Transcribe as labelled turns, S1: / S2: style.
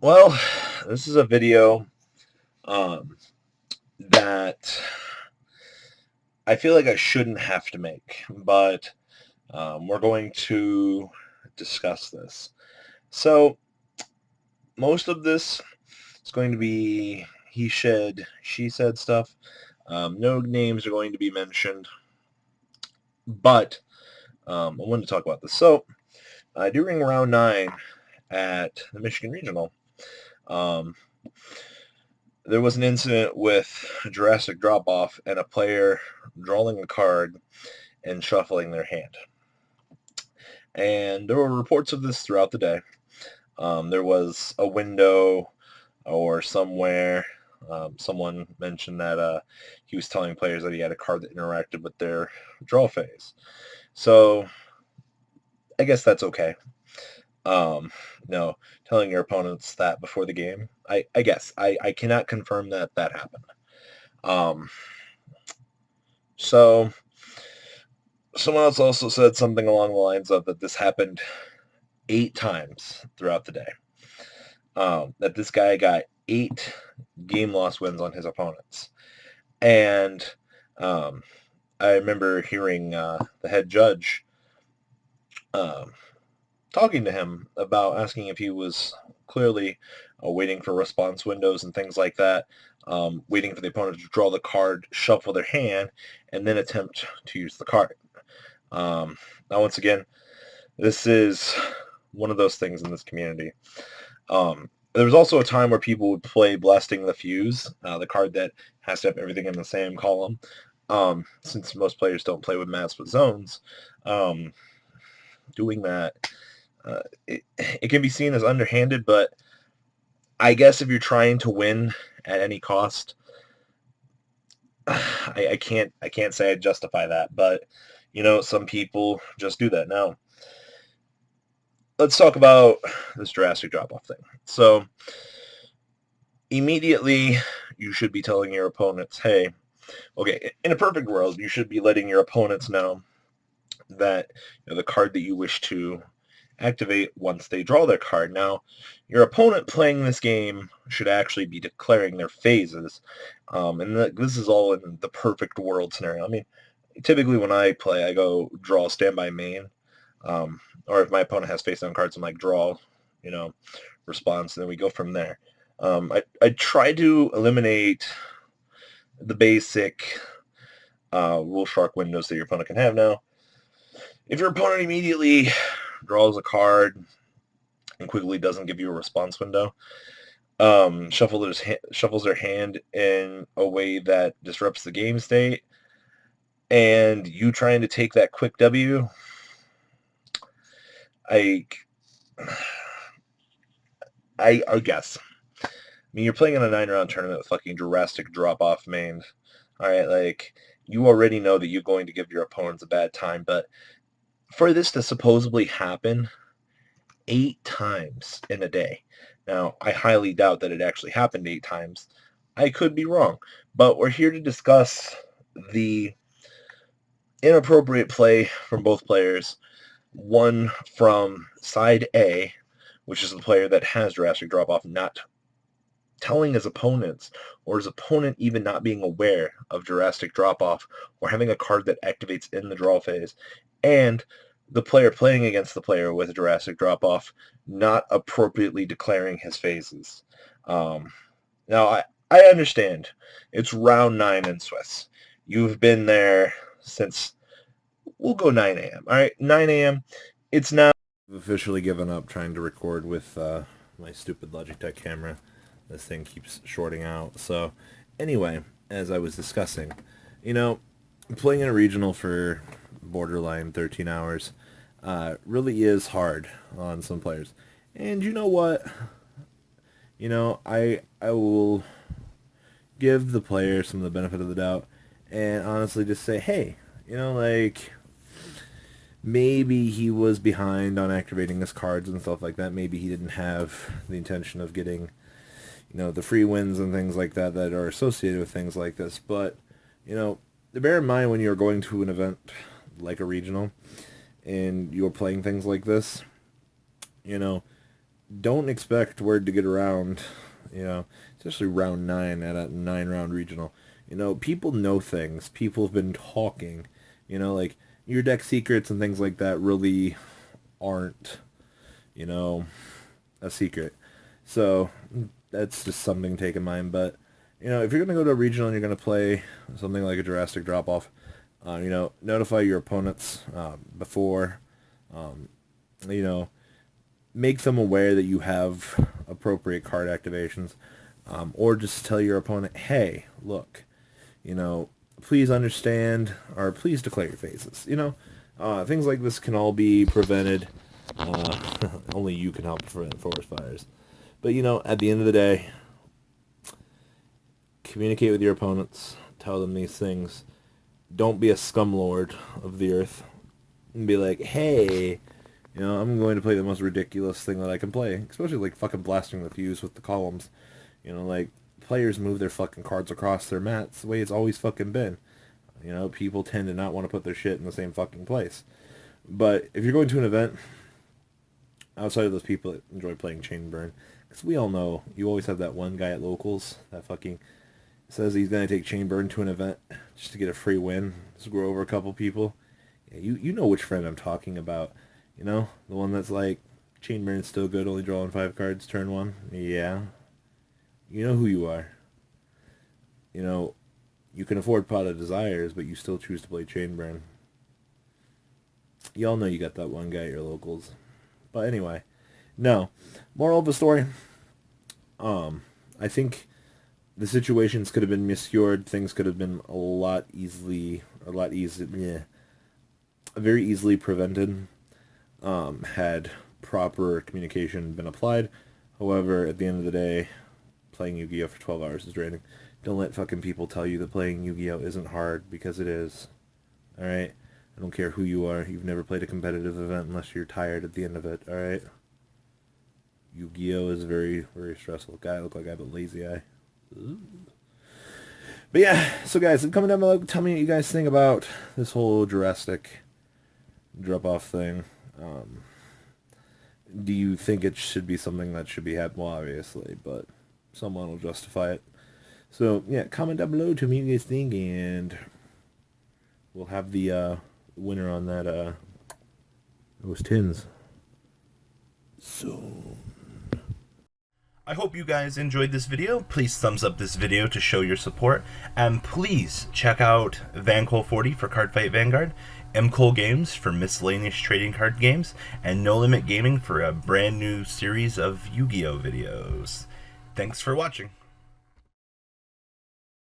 S1: Well, this is a video um, that I feel like I shouldn't have to make, but we're going to discuss this. So most of this is going to be he said, she said stuff. No names are going to be mentioned, but I wanted to talk about this. So during round 9 at the Michigan Regional, um, there was an incident with a Drastic drop-off and a player drawing a card and shuffling their hand. And there were reports of this throughout the day. There was a window or somewhere, someone mentioned that he was telling players that he had a card that interacted with their draw phase. So I guess that's okay. No, telling your opponents that before the game, I guess. I cannot confirm that happened. So someone else also said something along the lines of that this happened 8 times throughout the day. That this guy got 8 game loss wins on his opponents. And I remember hearing the head judge talking to him about asking if he was clearly waiting for response windows and things like that, waiting for the opponent to draw the card, shuffle their hand, and then attempt to use the card. Now, once again, this is one of those things in this community. There was also a time where people would play Blasting the Fuse, the card that has to have everything in the same column. Since most players don't play with maps with zones, doing that, it can be seen as underhanded, but I guess if you're trying to win at any cost, I can't say I justify that, but some people just do that. Now, let's talk about this Drastic drop-off thing. So immediately you should be telling your opponents, hey, okay, in a perfect world, you should be letting your opponents know that the card that you wish to activate once they draw their card. Now, your opponent playing this game should actually be declaring their phases, and this is all in the perfect world scenario. I mean, typically when I play, I go draw standby main, or if my opponent has face-down cards, I'm like draw, response, and then we go from there. I try to eliminate the basic rule shark windows that your opponent can have. Now, if your opponent immediately draws a card and quickly doesn't give you a response window, shuffles their hand in a way that disrupts the game state, and you trying to take that quick W, I guess. I mean, you're playing in a 9-round tournament with fucking Drastic drop-off main. All right, like, you already know that you're going to give your opponents a bad time, but for this to supposedly happen 8 times in a day. Now, I highly doubt that it actually happened 8 times. I could be wrong, but we're here to discuss the inappropriate play from both players. One from side A, which is the player that has Drastic drop-off, not telling his opponents, or his opponent even not being aware of Drastic drop-off, or having a card that activates in the draw phase, and the player playing against the player with a Drastic drop-off not appropriately declaring his phases. Now, I understand. It's round 9 in Swiss. You've been there since, we'll go 9 a.m. All right, 9 a.m. It's now. I've officially given up trying to record with my stupid Logitech camera. This thing keeps shorting out. So, anyway, as I was discussing, playing in a regional for borderline 13 hours really is hard on some players. And you know what? I will give the player some of the benefit of the doubt and honestly just say, hey, maybe he was behind on activating his cards and stuff like that. Maybe he didn't have the intention of getting, the free wins and things like that that are associated with things like this. But, bear in mind when you're going to an event like a regional and you're playing things like this, don't expect word to get around, you know, especially round 9 at a 9-round regional. You know, people know things. People have been talking. You know, like, your deck secrets and things like that really aren't, you know, a secret. So, that's just something to take in mind. But, you know, if you're going to go to a regional and you're going to play something like a Drastic drop-off, you know, notify your opponents before, you know, make them aware that you have appropriate card activations, or just tell your opponent, hey, look, you know, please understand, or please declare your phases. You know, things like this can all be prevented. Only you can help prevent forest fires. But, you know, at the end of the day, communicate with your opponents, tell them these things. Don't be a scumlord of the earth and be like, hey, you know, I'm going to play the most ridiculous thing that I can play, especially like fucking blasting the fuse with the columns. You know, like, players move their fucking cards across their mats the way it's always fucking been. You know, people tend to not want to put their shit in the same fucking place. But if you're going to an event, outside of those people that enjoy playing Chain Burn, because we all know you always have that one guy at locals that fucking says he's going to take Chain Burn to an event just to get a free win, screw over a couple people. Yeah, you know which friend I'm talking about. You know, the one that's like, Chain Burn's still good, only drawing 5 cards turn 1. Yeah. You know who you are. You know, you can afford Pot of Desires, but you still choose to play Chain Burn. Y'all know you got that one guy at your locals. But anyway, no. Moral of the story, I think the situations could have been miscured. Things could have been very easily prevented, had proper communication been applied. However, at the end of the day, playing Yu-Gi-Oh! For 12 hours is draining. Don't let fucking people tell you that playing Yu-Gi-Oh! Isn't hard, because it is. Alright? I don't care who you are. You've never played a competitive event unless you're tired at the end of it. Alright? Yu-Gi-Oh! Is very, very stressful. Guy, I look like I have a lazy eye. Ooh. But yeah, so guys, comment down below. Tell me what you guys think about this whole Drastic drop-off thing. Do you think it should be something that should be had? Well, obviously, but someone will justify it. So, yeah, comment down below to me what you guys think, and we'll have the winner on that, those tins soon. I hope you guys enjoyed this video. Please thumbs up this video to show your support, and please check out Vanguard 40 for Cardfight Vanguard, kohl Games for miscellaneous trading card games, and No Limit Gaming for a brand new series of Yu-Gi-Oh videos. Thanks for watching.